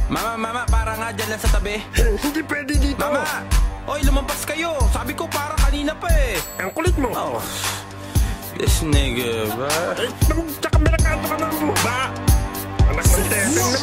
Mama, para nga dyan lang sa tabi. Hindi pwede dito. Mama! Oy, lumabas kayo. Sabi ko para kanina pa eh. Ang kulit mo. Oh. This nigga, ba? Tsaka may nakato ka ng ba? Anak ng teteng naman.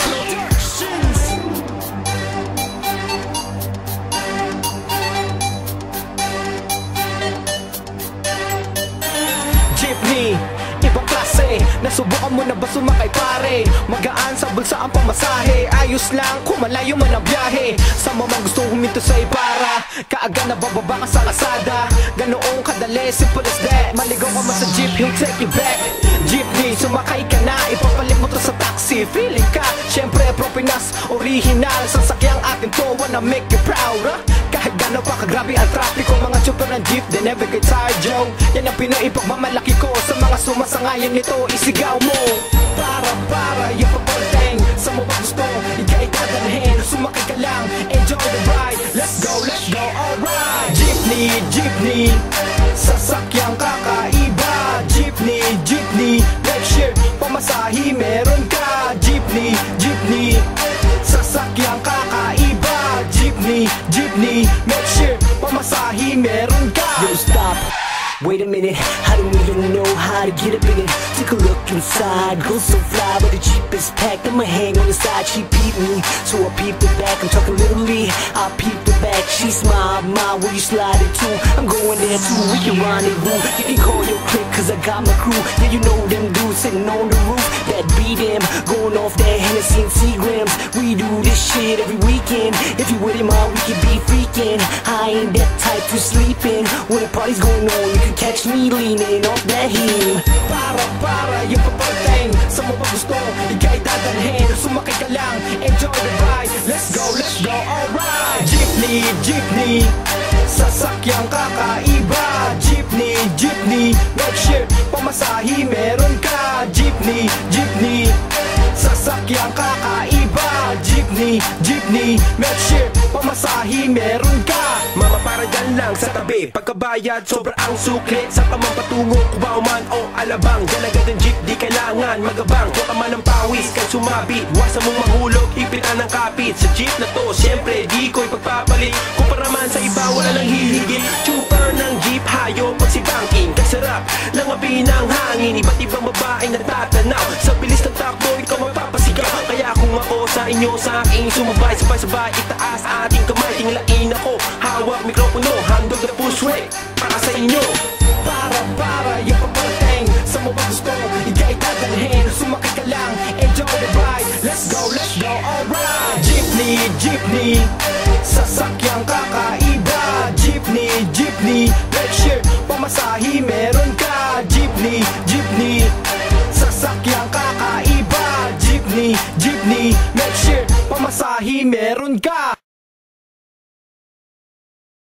Jeepney, ibang klase. Nasubukan mo na ba sumakay pare? Magaan sa bulsa ang pamasahe. Ayos lang kung malayo man ang biyahe. Sa mamang gusto huminto sa ipara, kaaga na bababa ka sa kasada. Ganoong kadali, simple as that. Maligaw ka man sa jeep, he'll take you back. Jeepney, sumakay ka na, ipapalit mo to sa taxi. Feeling ka, syempre Propinas original. Sasakyang atin to, wanna make you proud, kahit gano'n pa kagrabe ang trapiko. Mga chopper ng jeep, they never get tired, Joe. Yan ang Pinoy ipagmamalaki ko. Sa mga sumasangayan nito, isigaw mo. Para, yung paporteng. Sa mo ba gusto, ika'y dadalhin. Sumakay ka lang, enjoy the ride. Let's go, alright. Jeepney, sasakyang kakaiba. Jeepney, make sure pamasahi meron ka. Jeepney, sasakyang kakaiba. Jeepney, make sure pamasahi meron ka. Yo, stop. Wait a minute, I don't even know how to get up in it. Took a look inside, go so fly, but the Jeep is packed. I'ma hang on the side, she peeped me, so I peeped her back. I'm talking literally, I peeped her back. She smiled, ma, where you slide it to? I'm going there too, we can rendezvous. You can call your clique, cause I got my crew. Yeah, you know them dudes sitting on the roof, that beat them, going off that Hennessy and Seagrams. We do this shit every weekend. If you with him, we can be freaking. I ain't that type to sleep in. When the party's going on, you can catch me leaning off that heel. Para, yung paporteng. Sa mo ba gusto, ika'y dadalhin. Sumakay ka lang, enjoy the ride. Let's go, alright. Jeepney, sasakyang kakaiba. Jeepney, make sure pamasahi meron ka. Jeepney, sasakyang kakaiba. Jeepney, make sure pamasahi meron ka. Mama, para dyan lang sa tabi. Pagkabayad, sobra ang sukli. Sa ka man patungo, Cubao man o Alabang. Dyan agad ang jeep, di kailangan magabang. Huwag ka man ng pawis, kay sumabit. Wasa mong mahulog, ipitan ng kapit. Sa jeep na to, syempre, di ko'y pagpapalit. Kumpara man sa iba, wala nang hihigit. Chuper ng jeep, hayo pag si bangking. Kasarap, langabi ng hangin. Iba't ibang babae natatanaw. Sa bilis ng takbo, ikaw mapapasigaw. Kaya kung ako sa inyo, sa aking sumabay, sabay-sabay, itaas ating kamay. Tinglain ako, hawak mikropono, handog na push rate para sa inyo. Para, yung paporteng. Sa mo ba gusto, ika'y dadalhin. Sumakay ka lang, enjoy the ride. Let's go, alright. Jeepney, sasakyang kakaiba. Jeepney, make sure pamasahi meron ka. Jeepney, sasakyang kakaiba. Jeepney, make sure pamasahi meron ka.